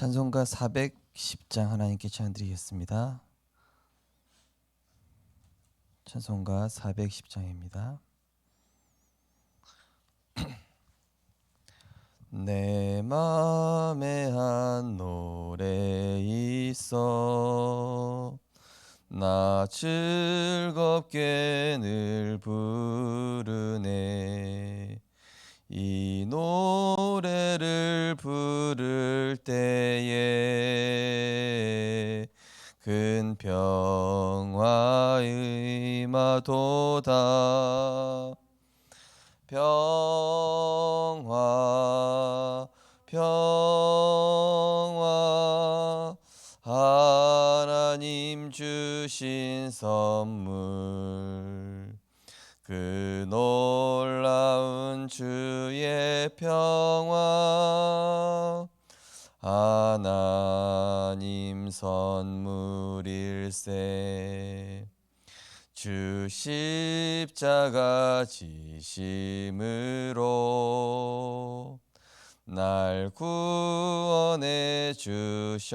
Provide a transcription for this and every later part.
찬송가 410장 하나님께 찬양드리겠습니다. 찬송가 410장입니다. 내 맘에 한 노래 있어 나 즐겁게 늘 부르네. 이 노래를 부를 때에 큰 평화의 마도다. 평화 평화 하나님 주신 선물 그 놀라운 주의 평화 하나님 선물일세. 주 십자가 지심으로 날 구원해 주셨으며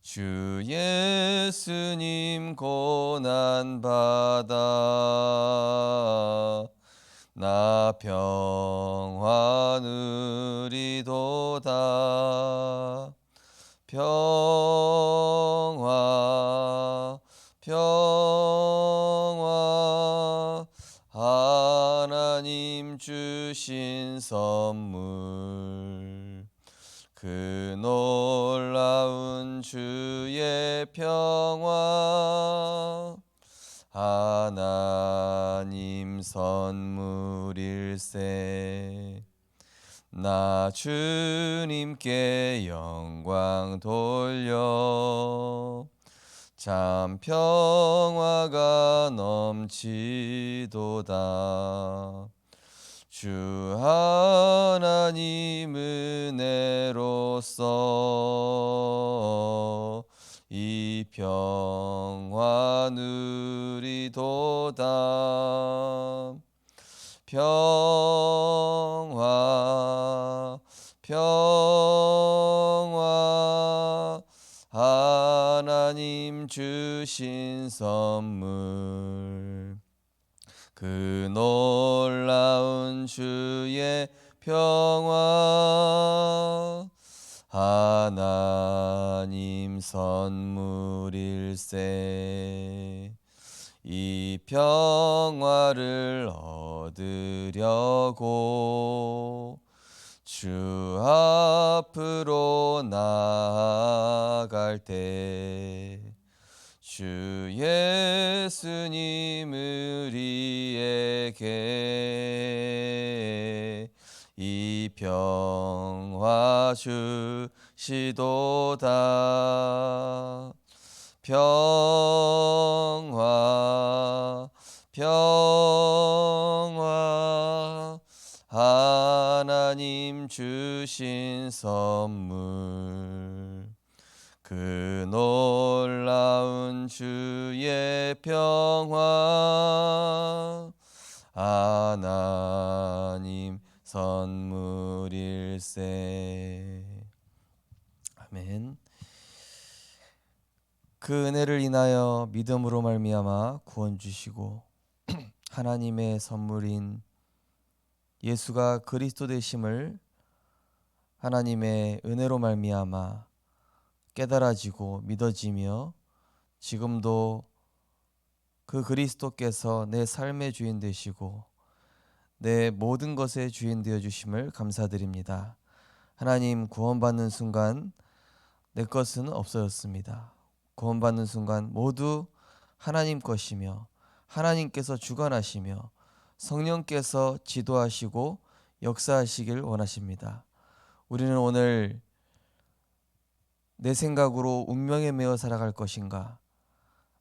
주 예수님 고난받아 나 평화 누리도다. 평화 평화 하나님 주신 선물 그 놀라운 주의 평화 하나님 선물일세. 나 주님께 영광 돌려 참 평화가 넘치도다. 주 하나님 은혜로서 이 평화 누리도다. 평화 평화 하나님 주신 선물 그 놀라운 주의 평화 하나님 선물일세. 이 평화를 얻으려고 주 앞으로 나아갈 때 주 예수님 우리에게 이 평화 주시도다. 평화 평화 하나님 주신 선물 그 놀라운 주의 평화 하나님 선물일세. 아멘. 그 은혜를 인하여 믿음으로 말미암아 구원 주시고 하나님의 선물인 예수가 그리스도 되심을 하나님의 은혜로 말미암아 깨달아지고 믿어지며 지금도 그 그리스도께서 내 삶의 주인 되시고 내 모든 것의 주인 되어 주심을 감사드립니다. 하나님, 구원받는 순간 내 것은 없어졌습니다. 구원받는 순간 모두 하나님 것이며 하나님께서 주관하시며 성령께서 지도하시고 역사하시길 원하십니다. 우리는 오늘 내 생각으로 운명에 매어 살아갈 것인가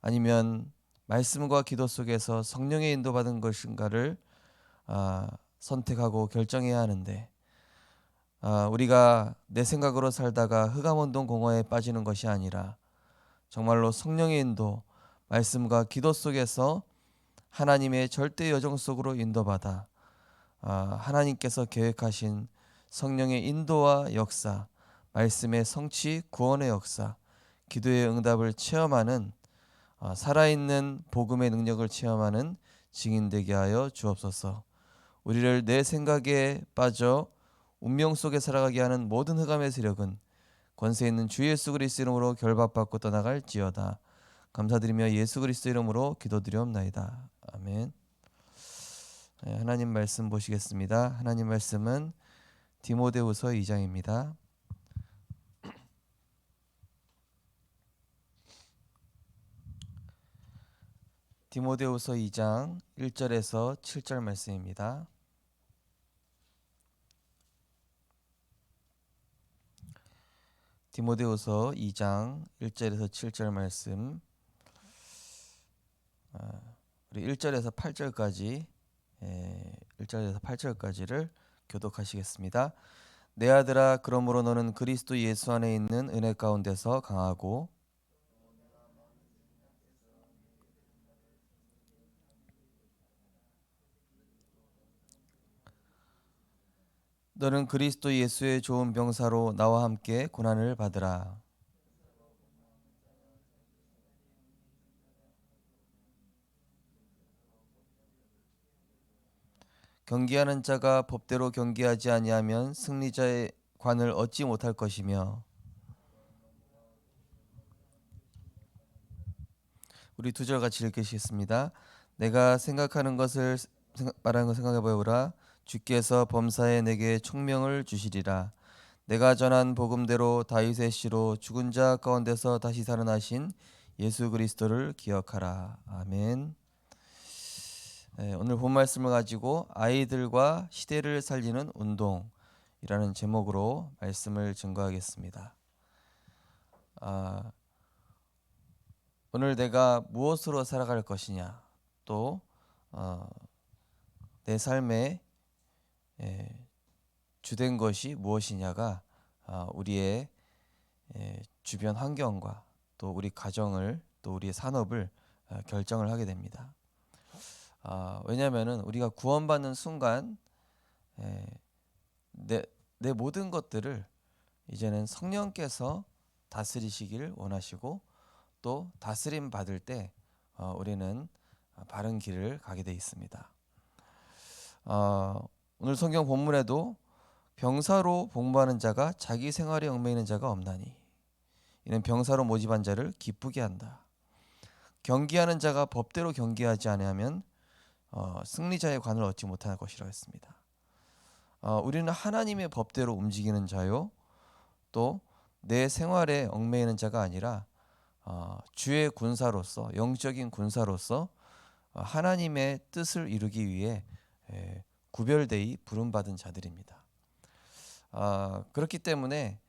아니면 말씀과 기도 속에서 성령의 인도받은 것인가를 선택하고 결정해야 하는데 우리가 내 생각으로 살다가 흑암원동 공허에 빠지는 것이 아니라 정말로 성령의 인도, 말씀과 기도 속에서 하나님의 절대 여정 속으로 인도받아 하나님께서 계획하신 성령의 인도와 역사, 말씀의 성취, 구원의 역사, 기도의 응답을 체험하는 살아있는 복음의 능력을 체험하는 증인 되게 하여 주옵소서. 우리를 내 생각에 빠져 운명 속에 살아가게 하는 모든 흑암의 세력은 권세 있는 주 예수 그리스도 이름으로 결박받고 떠나갈지어다. 감사드리며 예수 그리스도 이름으로 기도드리옵나이다. 아멘. 하나님 말씀 보시겠습니다. 하나님 말씀은 디모데후서 2장입니다. 디모데후서 2장 1절에서 7절 말씀입니다. 디모데후서 2장 1절에서 7절 말씀, 우리 1절에서 8절까지 1절에서 8절까지를 교독하시겠습니다. 내 아들아, 그러므로 너는 그리스도 예수 안에 있는 은혜 가운데서 강하고 너는 그리스도 예수의 좋은 병사로 나와 함께 고난을 받으라. 경계하는 자가 법대로 경계하지 아니하면 승리자의 관을 얻지 못할 것이며. 우리 두 절 같이 읽으시겠습니다. 내가 생각하는 것을 말하는 것 생각해 보여보라. 주께서 범사에 내게 총명을 주시리라. 내가 전한 복음대로 다윗의 씨로 죽은 자 가운데서 다시 살아나신 예수 그리스도를 기억하라. 아멘. 오늘 본 말씀을 가지고 아이들과 시대를 살리는 운동이라는 제목으로 말씀을 증거하겠습니다. 오늘 내가 무엇으로 살아갈 것이냐, 또 내 삶의 주된 것이 무엇이냐가 우리의 주변 환경과 또 우리 가정을, 또 우리의 산업을 결정을 하게 됩니다. 왜냐하면 우리가 구원받는 순간 내 모든 것들을 이제는 성령께서 다스리시기를 원하시고, 또 다스림 받을 때 우리는 바른 길을 가게 돼 있습니다. 오늘 성경 본문에도 병사로 복무하는 자가 자기 생활에 얽매이는 자가 없나니 이는 병사로 모집한 자를 기쁘게 한다. 경계하는 자가 법대로 경계하지 아니하면 승리자의 관을 얻지 못할 것이라고 했습니다. 우리는 하나님의 법대로 움직이는 자요, 또 내 생활에 얽매이는 자가 아니라 주의 군사로서, 영적인 군사로서 하나님의 뜻을 이루기 위해 구별되이 부름받은 자들입니다. 그렇기 때문에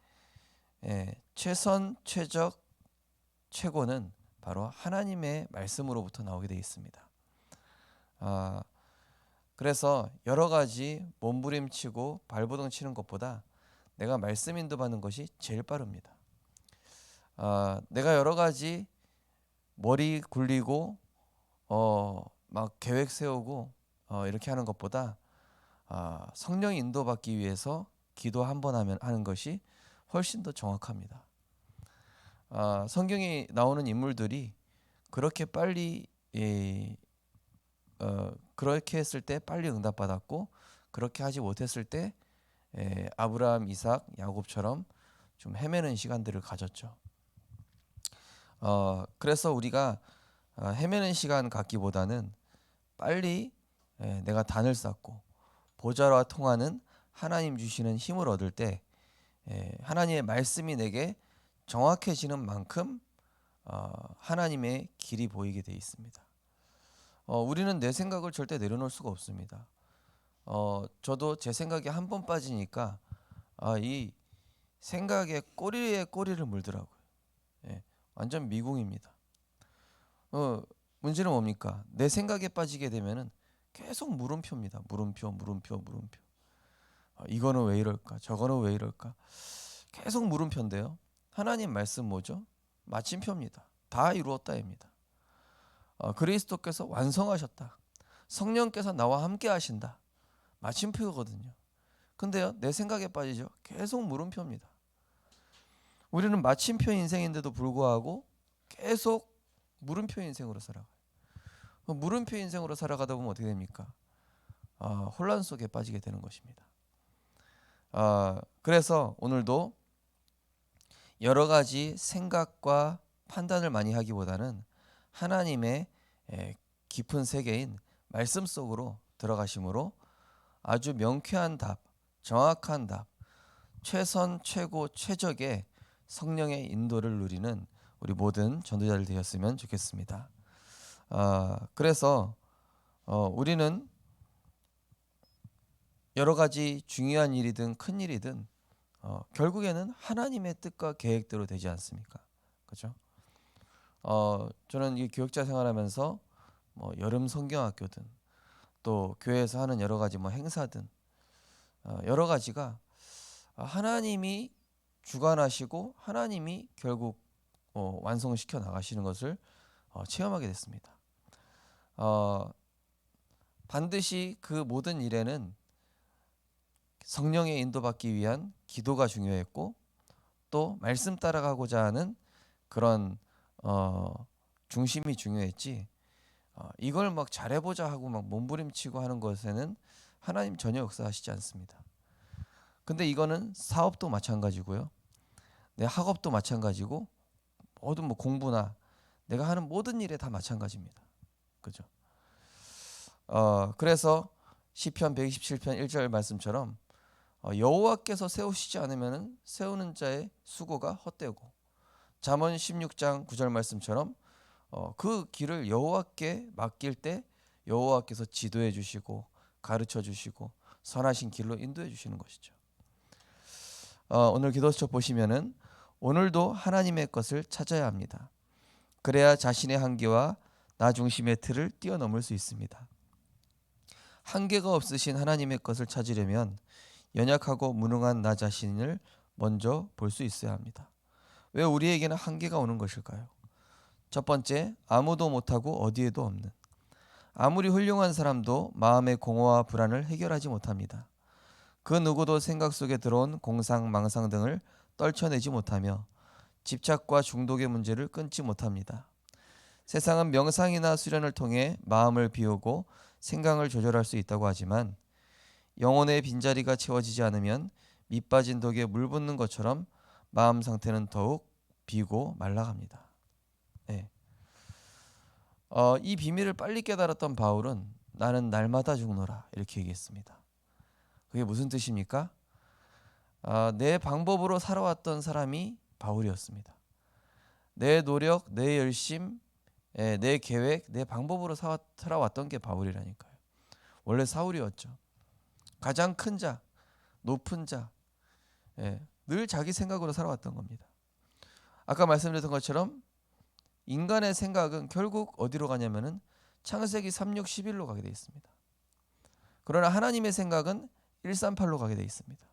최선, 최적, 최고는 바로 하나님의 말씀으로부터 나오게 되어 있습니다. 그래서 여러 가지 몸부림치고 발버둥 치는 것보다 내가 말씀 인도받는 것이 제일 빠릅니다. 내가 여러 가지 머리 굴리고 막 계획 세우고 이렇게 하는 것보다 성령 인도받기 위해서 기도 한 번 하는 것이 훨씬 더 정확합니다. 성경에 나오는 인물들이 그렇게 빨리 그렇게 했을 때 빨리 응답받았고, 그렇게 하지 못했을 때 아브라함, 이삭, 야곱처럼 좀 헤매는 시간들을 가졌죠. 그래서 우리가 헤매는 시간 갖기보다는 빨리 내가 단을 쌓고 보좌와 통하는 하나님 주시는 힘을 얻을 때 하나님의 말씀이 내게 정확해지는 만큼 하나님의 길이 보이게 되어 있습니다. 우리는 내 생각을 절대 내려놓을 수가 없습니다. 저도 제 생각에 한 번 빠지니까 이 생각에 꼬리에 꼬리를 물더라고요. 완전 미궁입니다. 문제는 뭡니까? 내 생각에 빠지게 되면은 계속 물음표입니다. 물음표. 이거는 왜 이럴까? 저거는 왜 이럴까? 계속 물음표인데요. 하나님 말씀 뭐죠? 마침표입니다. 다 이루었다입니다. 그리스도께서 완성하셨다. 성령께서 나와 함께 하신다. 마침표거든요. 근데요, 내 생각에 빠지죠. 계속 물음표입니다. 우리는 마침표 인생인데도 불구하고 계속 물음표 인생으로 살아가요. 물음표 인생으로 살아가다 보면 어떻게 됩니까? 혼란 속에 빠지게 되는 것입니다. 그래서 오늘도 여러 가지 생각과 판단을 많이 하기보다는 하나님의 깊은 세계인 말씀 속으로 들어가심으로 아주 명쾌한 답, 정확한 답, 최선, 최고, 최적의 성령의 인도를 누리는 우리 모든 전도자들 되었으면 좋겠습니다. 그래서 우리는 여러 가지 중요한 일이든 큰 일이든 결국에는 하나님의 뜻과 계획대로 되지 않습니까? 그렇죠? 저는 이 교육자 생활하면서 뭐 여름 성경학교든 또 교회에서 하는 여러 가지 뭐 행사든 여러 가지가 하나님이 주관하시고 하나님이 결국 완성시켜 나가시는 것을 체험하게 됐습니다. 반드시 그 모든 일에는 성령의 인도받기 위한 기도가 중요했고 또 말씀 따라가고자 하는 그런 중심이 중요했지. 이걸 막 잘해보자 하고 막 몸부림치고 하는 것에는 하나님 전혀 역사하시지 않습니다. 근데 이거는 사업도 마찬가지고요. 내 학업도 마찬가지고 모든 뭐 공부나 내가 하는 모든 일에 다 마찬가지입니다. 그죠? 그래서 시편 127편 1절 말씀처럼 여호와께서 세우시지 않으면 세우는 자의 수고가 헛되고 잠언 16장 9절 말씀처럼 그 길을 여호와께 맡길 때 여호와께서 지도해 주시고 가르쳐 주시고 선하신 길로 인도해 주시는 것이죠. 오늘 기도수첩 보시면은 오늘도 하나님의 것을 찾아야 합니다. 그래야 자신의 한계와 나 중심의 틀을 뛰어넘을 수 있습니다. 한계가 없으신 하나님의 것을 찾으려면 연약하고 무능한 나 자신을 먼저 볼 수 있어야 합니다. 왜 우리에게는 한계가 오는 것일까요? 첫 번째, 아무도 못하고 어디에도 없는. 아무리 훌륭한 사람도 마음의 공허와 불안을 해결하지 못합니다. 그 누구도 생각 속에 들어온 공상, 망상 등을 떨쳐내지 못하며 집착과 중독의 문제를 끊지 못합니다. 세상은 명상이나 수련을 통해 마음을 비우고 생각을 조절할 수 있다고 하지만 영혼의 빈자리가 채워지지 않으면 밑 빠진 독에 물 붓는 것처럼 마음 상태는 더욱 비고 말라갑니다. 네. 이 비밀을 빨리 깨달았던 바울은 나는 날마다 죽노라 이렇게 얘기했습니다. 그게 무슨 뜻입니까? 내 방법으로 살아왔던 사람이 바울이었습니다. 내 노력, 내 열심, 내 계획, 내 방법으로 살아왔던 게 바울이라니까요. 원래 사울이었죠. 가장 큰 자, 높은 자, 늘 자기 생각으로 살아왔던 겁니다. 아까 말씀드렸던 것처럼 인간의 생각은 결국 어디로 가냐면은 창세기 3, 6, 11로 가게 되어 있습니다. 그러나 하나님의 생각은 138로 가게 되어 있습니다.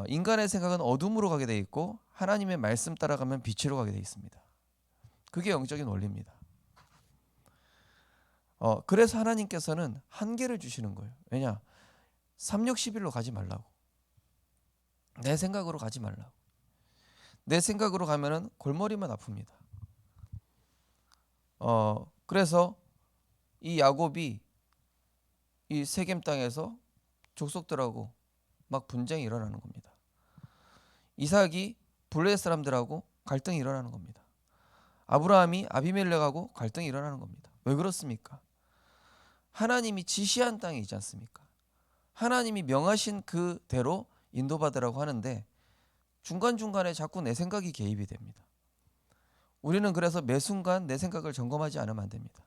인간의 생각은 어둠으로 가게 되어 있고 하나님의 말씀 따라가면 빛으로 가게 되어 있습니다. 그게 영적인 원리입니다. 그래서 하나님께서는 한계를 주시는 거예요. 왜냐? 3, 6, 11로 가지 말라고. 내 생각으로 가지 말라고. 내 생각으로 가면은 골머리만 아픕니다. 그래서 이 야곱이 이 세겜 땅에서 족속들하고 막 분쟁이 일어나는 겁니다. 이삭이 블레셋 사람들하고 갈등이 일어나는 겁니다. 아브라함이 아비멜렉하고 갈등이 일어나는 겁니다. 왜 그렇습니까? 하나님이 지시한 땅이 있지 않습니까? 하나님이 명하신 그대로 인도받으라고 하는데 중간중간에 자꾸 내 생각이 개입이 됩니다. 우리는 그래서 매 순간 내 생각을 점검하지 않으면 안 됩니다.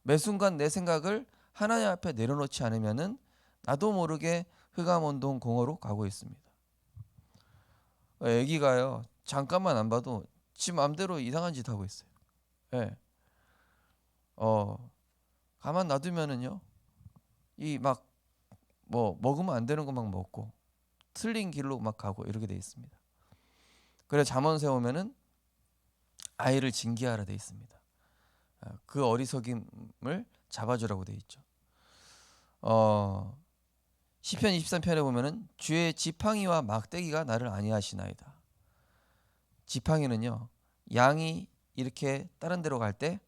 매 순간 내 생각을 하나님 앞에 내려놓지 않으면은 나도 모르게 흑암운동 공허로 가고 있습니다. 애기가요 잠깐만 안 봐도 지 마음대로 이상한 짓 하고 있어요. 가만 놔두면은요 이 막 뭐 먹으면 안 되는 거 막 먹고 틀린 길로 막 가고 이렇게 돼 있습니다. 그래 잠언 세우면은 아이를 징계하라 돼 있습니다. 그 어리석임을 잡아주라고 돼 있죠. 시편 23편에 보면은 주의 지팡이와 막대기가 나를 안위하시나이다. 지팡이는요, 양이 이렇게 다른 데로 갈 때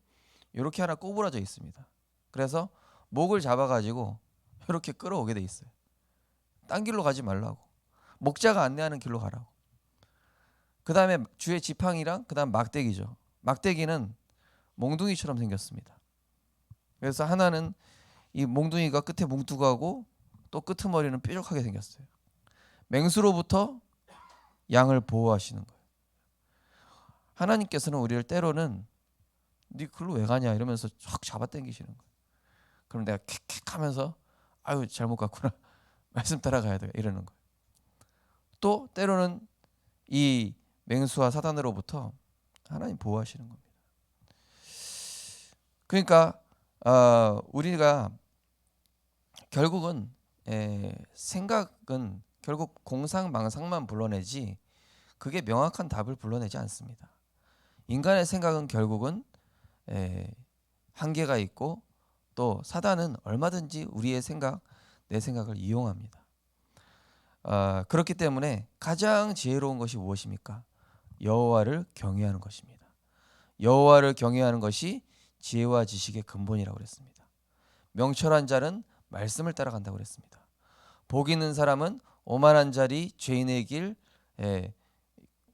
이렇게 하나 꼬부라져 있습니다. 그래서 목을 잡아가지고 이렇게 끌어오게 돼 있어요. 딴 길로 가지 말라고. 목자가 안내하는 길로 가라고. 그 다음에 주의 지팡이랑 그 다음 막대기죠. 막대기는 몽둥이처럼 생겼습니다. 그래서 하나는 이 몽둥이가 끝에 뭉툭하고 또 끄트머리는 뾰족하게 생겼어요. 맹수로부터 양을 보호하시는 거예요. 하나님께서는 우리를 때로는 네 글로 왜 가냐 이러면서 확 잡아당기시는 거예요. 그럼 내가 킥킥 하면서 아유 잘못 갔구나. 말씀 따라가야 돼 이러는 거예요. 또 때로는 이 맹수와 사단으로부터 하나님 보호하시는 겁니다. 그러니까 우리가 결국은 생각은 결국 공상망상만 불러내지 그게 명확한 답을 불러내지 않습니다. 인간의 생각은 결국은 한계가 있고 또 사단은 얼마든지 우리의 생각, 내 생각을 이용합니다. 그렇기 때문에 가장 지혜로운 것이 무엇입니까? 여호와를 경외하는 것입니다. 여호와를 경외하는 것이 지혜와 지식의 근본이라고 그랬습니다. 명철한 자는 말씀을 따라간다고 그랬습니다. 복 있는 사람은 오만한 자리 죄인의 길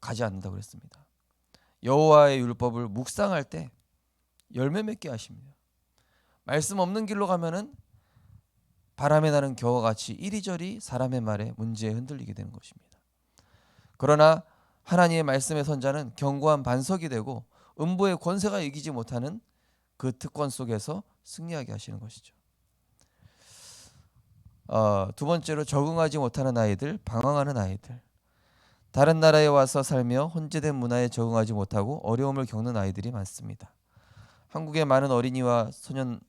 가지 않는다고 그랬습니다. 여호와의 율법을 묵상할 때 열매 맺게 하십니다. 말씀 없는 길로 가면은 바람에 나는 겨와 같이 이리저리 사람의 말에 문제에 흔들리게 되는 것입니다. 그러나 하나님의 말씀의 선자는 견고한 반석이 되고 음부의 권세가 이기지 못하는 그 특권 속에서 승리하게 하시는 것이죠. 두 번째로 적응하지 못하는 아이들, 방황하는 아이들. 다른 나라에 와서 살며 혼재된 문화에 적응하지 못하고 어려움을 겪는 아이들이 많습니다. 한국의 많은 어린이와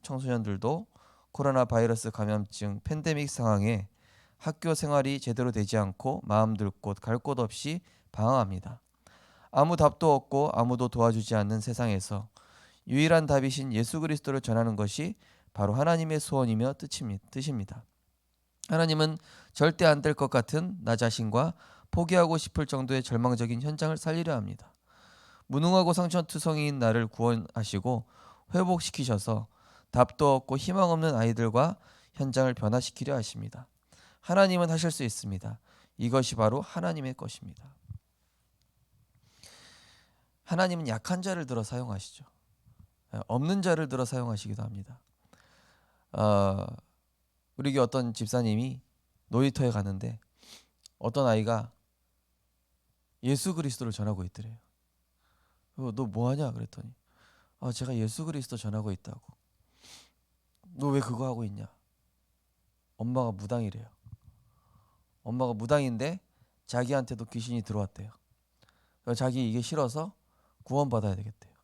청소년들도 코로나 바이러스 감염증 팬데믹 상황에 학교 생활이 제대로 되지 않고 마음 들 곳 갈 곳 없이 방황합니다. 아무 답도 없고 아무도 도와주지 않는 세상에서 유일한 답이신 예수 그리스도를 전하는 것이 바로 하나님의 소원이며 뜻입니다. 하나님은 절대 안 될 것 같은 나 자신과 포기하고 싶을 정도의 절망적인 현장을 살리려 합니다. 무능하고 상처투성이인 나를 구원하시고 회복시키셔서 답도 없고 희망 없는 아이들과 현장을 변화시키려 하십니다. 하나님은 하실 수 있습니다. 이것이 바로 하나님의 것입니다. 하나님은 약한 자를 들어 사용하시죠. 없는 자를 들어 사용하시기도 합니다. 우리 교 어떤 집사님이 놀이터에 가는데 어떤 아이가 예수 그리스도를 전하고 있더래요. 너 뭐하냐 그랬더니 제가 예수 그리스도 전하고 있다고. 너 왜 그거 하고 있냐? 엄마가 무당이래요. 엄마가 무당인데 자기한테도 귀신이 들어왔대요. 자기 이게 싫어서 구원받아야 되겠대요.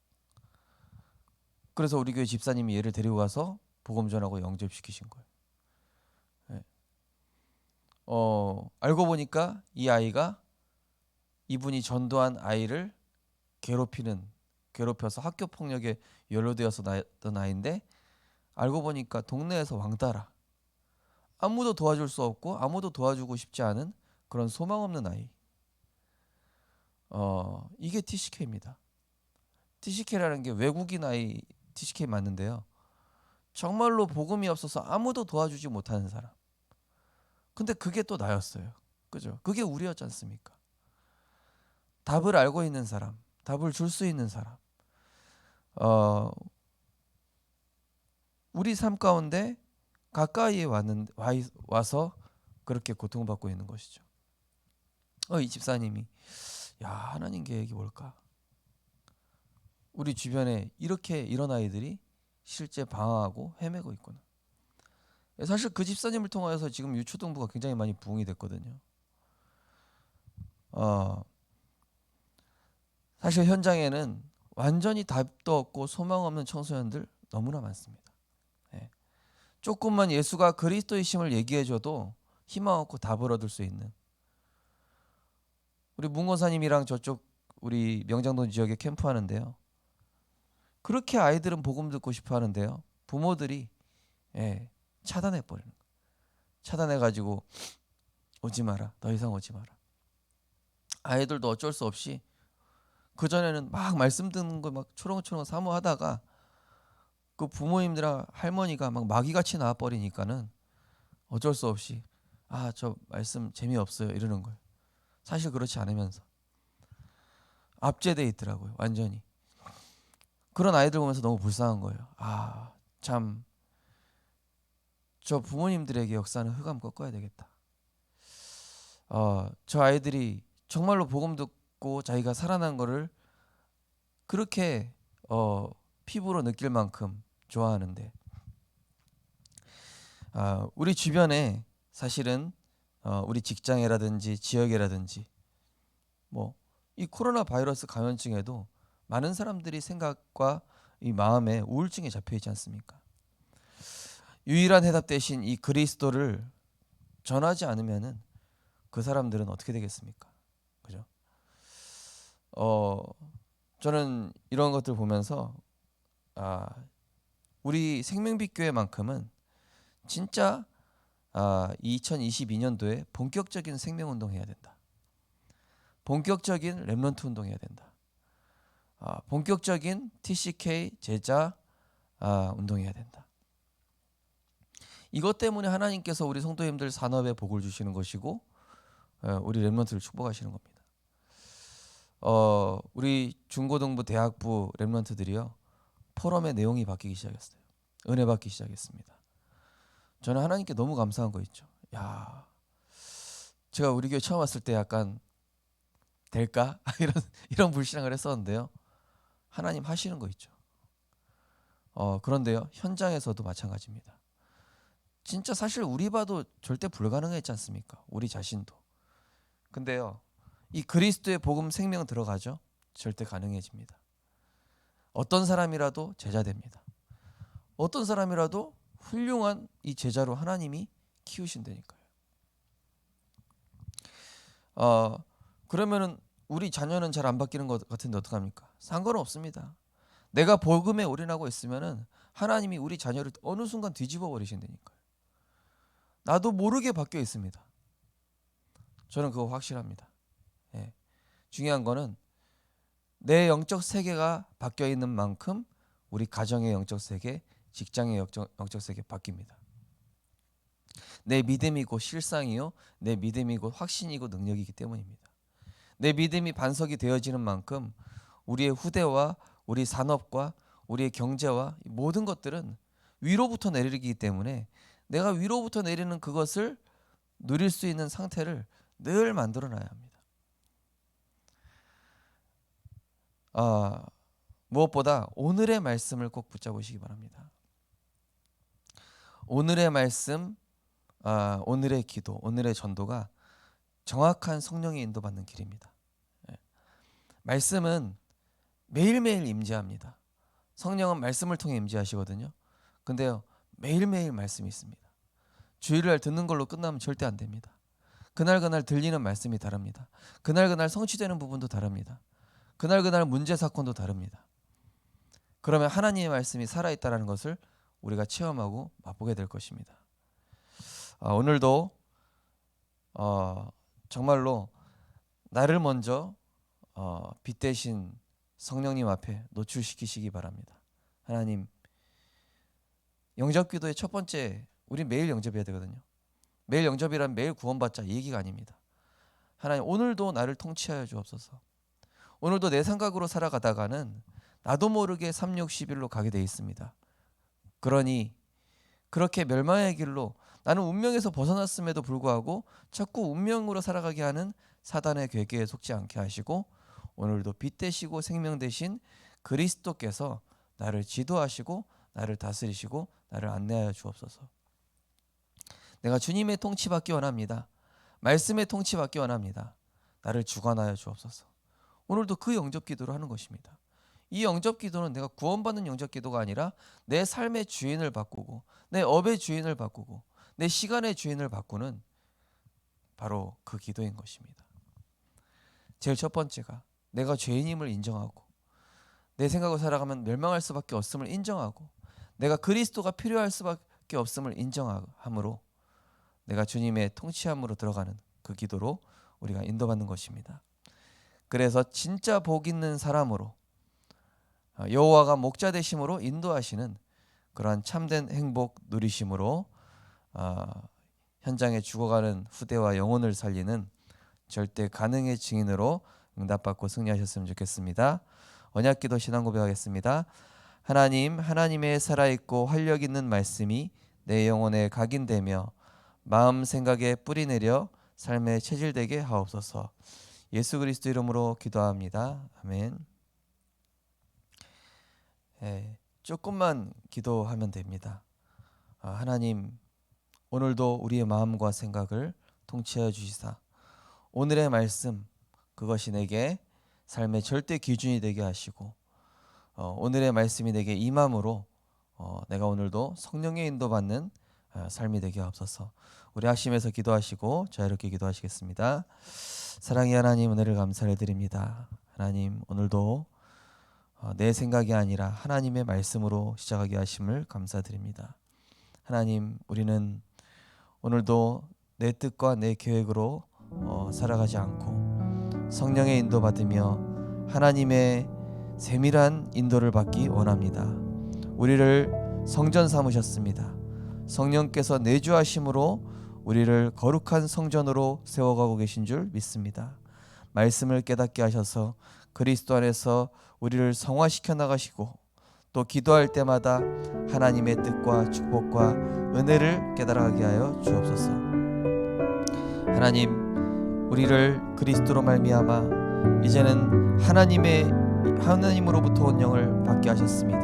그래서 우리 교회 집사님이 얘를 데리고 가서 복음 전하고 영접시키신 거예요. 네. 알고 보니까 이 아이가 이분이 전도한 아이를 괴롭혀서 학교 폭력에 연루되어서 났던 아이인데 알고 보니까 동네에서 왕따라. 아무도 도와줄 수 없고 아무도 도와주고 싶지 않은 그런 소망 없는 아이. 이게 TCK입니다. TCK라는 게 외국인 아이 TCK 맞는데요. 정말로 복음이 없어서 아무도 도와주지 못하는 사람. 근데 그게 또 나였어요. 그죠? 그게 우리였지 않습니까? 답을 알고 있는 사람, 답을 줄 수 있는 사람. 우리 삶 가운데 가까이에 와서 그렇게 고통받고 있는 것이죠. 이 집사님이 하나님 계획이 뭘까? 우리 주변에 이렇게 이런 아이들이 실제 방황하고 헤매고 있구나. 사실 그 집사님을 통하여서 지금 유초등부가 굉장히 많이 부흥이 됐거든요. 사실 현장에는 완전히 답도 없고 소망 없는 청소년들 너무나 많습니다. 조금만 예수가 그리스도이심을 얘기해줘도 희망 없고 답을 얻을 수 있는 우리 문고사님이랑 저쪽 우리 명장동 지역에 캠프하는데요. 그렇게 아이들은 복음 듣고 싶어 하는데요. 부모들이 차단해 버리는 거예요. 차단해가지고 오지 마라, 더 이상 오지 마라. 아이들도 어쩔 수 없이 그전에는 막 말씀 듣는 거 막 초롱초롱 사모하다가 그 부모님들랑 할머니가 막 마귀같이 나와버리니까는 어쩔 수 없이 저 말씀 재미없어요 이러는 거예요. 사실 그렇지 않으면서 압제돼 있더라고요. 완전히. 그런 아이들 보면서 너무 불쌍한 거예요. 참 저 부모님들에게 역사는 흑암 꺾어야 되겠다. 저 아이들이 정말로 복음 듣고 자기가 살아난 거를 그렇게 피부로 느낄 만큼 좋아하는데 우리 주변에 사실은 우리 직장이라든지 지역이라든지 뭐 이 코로나 바이러스 감염증에도 많은 사람들이 생각과 이 마음에 우울증에 잡혀 있지 않습니까? 유일한 해답 대신 이 그리스도를 전하지 않으면은 그 사람들은 어떻게 되겠습니까? 그죠? 저는 이런 것들 보면서 우리 생명빛 교회만큼은 진짜 2022년도에 본격적인 생명운동 해야 된다. 본격적인 렘넌트 운동 해야 된다. 본격적인 TCK 제자 운동해야 된다. 이것 때문에 하나님께서 우리 성도님들 산업에 복을 주시는 것이고 우리 렘넌트를 축복하시는 겁니다. 우리 중고등부 대학부 렘넌트들이요 포럼의 내용이 바뀌기 시작했어요. 은혜 받기 시작했습니다. 저는 하나님께 너무 감사한 거 있죠. 제가 우리 교회 처음 왔을 때 약간 될까? 이런 불신앙을 했었는데요. 하나님 하시는 거 있죠. 그런데요 현장에서도 마찬가지입니다. 진짜 사실 우리 봐도 절대 불가능했지 않습니까? 우리 자신도. 근데요 이 그리스도의 복음 생명 들어가죠. 절대 가능해집니다. 어떤 사람이라도 제자 됩니다. 어떤 사람이라도 훌륭한 이 제자로 하나님이 키우신다니까요. 그러면은 우리 자녀는 잘 안 바뀌는 것 같은데 어떡합니까? 상관은 없습니다. 내가 복음에 올인하고 있으면은 하나님이 우리 자녀를 어느 순간 뒤집어 버리신다니까요. 나도 모르게 바뀌어 있습니다. 저는 그거 확실합니다. 중요한 거는 내 영적 세계가 바뀌어 있는 만큼 우리 가정의 영적 세계, 직장의 영적 세계 바뀝니다. 내 믿음이 곧 실상이요, 내 믿음이 곧 확신이고 능력이기 때문입니다. 내 믿음이 반석이 되어지는 만큼 우리의 후대와 우리 산업과 우리의 경제와 모든 것들은 위로부터 내리기 때문에 내가 위로부터 내리는 그것을 누릴 수 있는 상태를 늘 만들어놔야 합니다. 무엇보다 오늘의 말씀을 꼭 붙잡으시기 바랍니다. 오늘의 말씀, 오늘의 기도, 오늘의 전도가 정확한 성령의 인도받는 길입니다. 말씀은 매일매일 임재합니다. 성령은 말씀을 통해 임재하시거든요. 근데요 매일매일 말씀이 있습니다. 주일날 듣는 걸로 끝나면 절대 안 됩니다. 그날 들리는 말씀이 다릅니다. 그날 성취되는 부분도 다릅니다. 그날 문제 사건도 다릅니다. 그러면 하나님의 말씀이 살아있다는 것을 우리가 체험하고 맛보게 될 것입니다. 오늘도 정말로 나를 먼저 빛 대신 성령님 앞에 노출시키시기 바랍니다. 하나님, 영접기도의 첫 번째, 우리 매일 영접해야 되거든요. 매일 영접이란 매일 구원받자 이 얘기가 아닙니다. 하나님, 오늘도 나를 통치하여 주옵소서. 오늘도 내 생각으로 살아가다가는 나도 모르게 3, 6, 11로 가게 돼 있습니다. 그러니 그렇게 멸망의 길로 나는 운명에서 벗어났음에도 불구하고 자꾸 운명으로 살아가게 하는 사단의 괴계에 속지 않게 하시고 오늘도 빛 되시고 생명 되신 그리스도께서 나를 지도하시고 나를 다스리시고 나를 안내하여 주옵소서. 내가 주님의 통치받기 원합니다. 말씀의 통치받기 원합니다. 나를 주관하여 주옵소서. 오늘도 그 영접기도를 하는 것입니다. 이 영접기도는 내가 구원받는 영접기도가 아니라 내 삶의 주인을 바꾸고 내 업의 주인을 바꾸고 내 시간의 주인을 바꾸는 바로 그 기도인 것입니다. 제일 첫 번째가 내가 죄인임을 인정하고 내 생각으로 살아가면 멸망할 수밖에 없음을 인정하고 내가 그리스도가 필요할 수밖에 없음을 인정함으로 내가 주님의 통치함으로 들어가는 그 기도로 우리가 인도받는 것입니다. 그래서 진짜 복 있는 사람으로 여호와가 목자 되심으로 인도하시는 그러한 참된 행복 누리심으로 현장에 죽어가는 후대와 영혼을 살리는 절대 가능의 증인으로 응답받고 승리하셨으면 좋겠습니다. 언약기도 신앙 고백하겠습니다. 하나님, 하나님의 살아있고 활력 있는 말씀이 내 영혼에 각인되며 마음 생각에 뿌리내려 삶에 체질되게 하옵소서. 예수 그리스도 이름으로 기도합니다. 아멘. 조금만 기도하면 됩니다. 하나님, 오늘도 우리의 마음과 생각을 통치하여 주시사 오늘의 말씀 그것이 내게 삶의 절대 기준이 되게 하시고 오늘의 말씀이 내게 임함으로 내가 오늘도 성령의 인도받는 삶이 되게 하옵소서. 우리 하심에서 기도하시고 자유롭게 기도하시겠습니다. 사랑의 하나님, 은혜를 감사를 드립니다. 하나님, 오늘도 내 생각이 아니라 하나님의 말씀으로 시작하게 하심을 감사드립니다. 하나님, 우리는 오늘도 내 뜻과 내 계획으로 살아가지 않고 성령의 인도받으며 하나님의 세밀한 인도를 받기 원합니다. 우리를 성전 삼으셨습니다. 성령께서 내주하심으로 우리를 거룩한 성전으로 세워가고 계신 줄 믿습니다. 말씀을 깨닫게 하셔서 그리스도 안에서 우리를 성화시켜 나가시고 또 기도할 때마다 하나님의 뜻과 축복과 은혜를 깨달아가게 하여 주옵소서. 하나님, 우리를 그리스도로 말미암아 이제는 하나님으로부터 온 영을 받게 하셨습니다.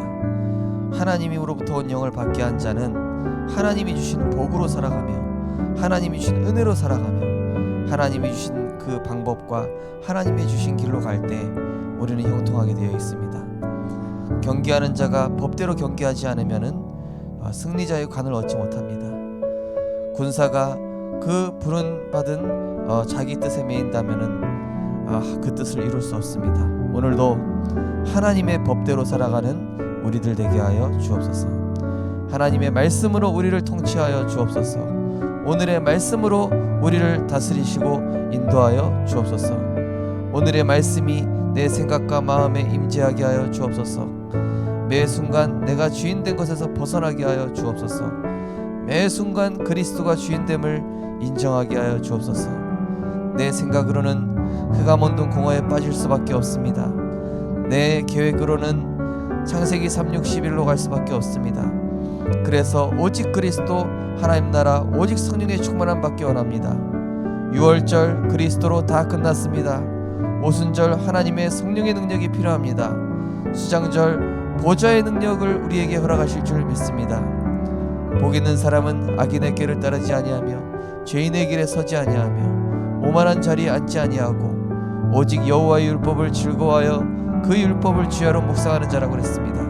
하나님으로부터 온 영을 받게 한 자는 하나님이 주신 복으로 살아가며 하나님이 주신 은혜로 살아가며 하나님이 주신 그 방법과 하나님이 주신 길로 갈 때 우리는 형통하게 되어 있습니다. 경계하는 자가 법대로 경계하지 않으면은 승리자의 관을 얻지 못합니다. 군사가 그 부름 받은 자기 뜻에 매인다면은 그 뜻을 이룰 수 없습니다. 오늘도 하나님의 법대로 살아가는 우리들 되게 하여 주옵소서. 하나님의 말씀으로 우리를 통치하여 주옵소서. 오늘의 말씀으로 우리를 다스리시고 인도하여 주옵소서. 오늘의 말씀이 내 생각과 마음에 임재하게 하여 주옵소서. 매 순간 내가 주인된 것에서 벗어나게 하여 주옵소서. 매 순간 그리스도가 주인됨을 인정하게 하여 주옵소서. 내 생각으로는 그가몬동 공허에 빠질 수밖에 없습니다. 내 계획으로는 창세기 3:6-11로 갈 수밖에 없습니다. 그래서 오직 그리스도 하나님 나라 오직 성령의 충만함 받기 원합니다. 6월절 그리스도로 다 끝났습니다. 오순절 하나님의 성령의 능력이 필요합니다. 수장절 보좌의 능력을 우리에게 허락하실 줄 믿습니다. 복 있는 사람은 악인의 길을 따르지 아니하며 죄인의 길에 서지 아니하며 오만한 자리에 앉지 아니하고 오직 여호와의 율법을 즐거워하여 그 율법을 주야로 묵상하는 자라고 그랬습니다.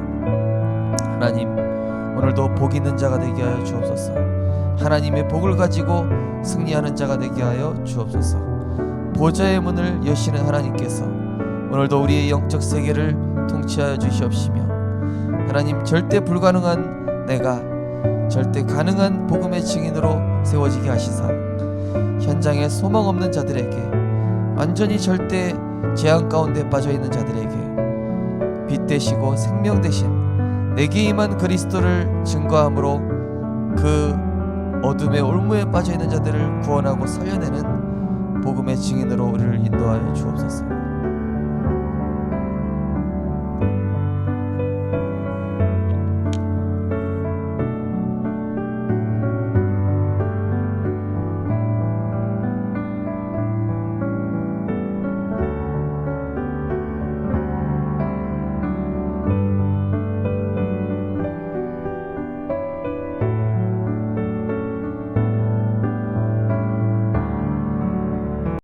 하나님, 오늘도 복 있는 자가 되게 하여 주옵소서. 하나님의 복을 가지고 승리하는 자가 되게 하여 주옵소서. 보좌의 문을 여시는 하나님께서 오늘도 우리의 영적 세계를 통치하여 주시옵시며 하나님, 절대 불가능한 내가 절대 가능한 복음의 증인으로 세워지게 하시사 현장에 소망 없는 자들에게 완전히 절대 재앙 가운데 빠져있는 자들에게 빛 되시고 생명 되신 내게 임한 그리스도를 증거함으로 그 어둠의 올무에 빠져있는 자들을 구원하고 살려내는 복음의 증인으로 우리를 인도하여 주옵소서.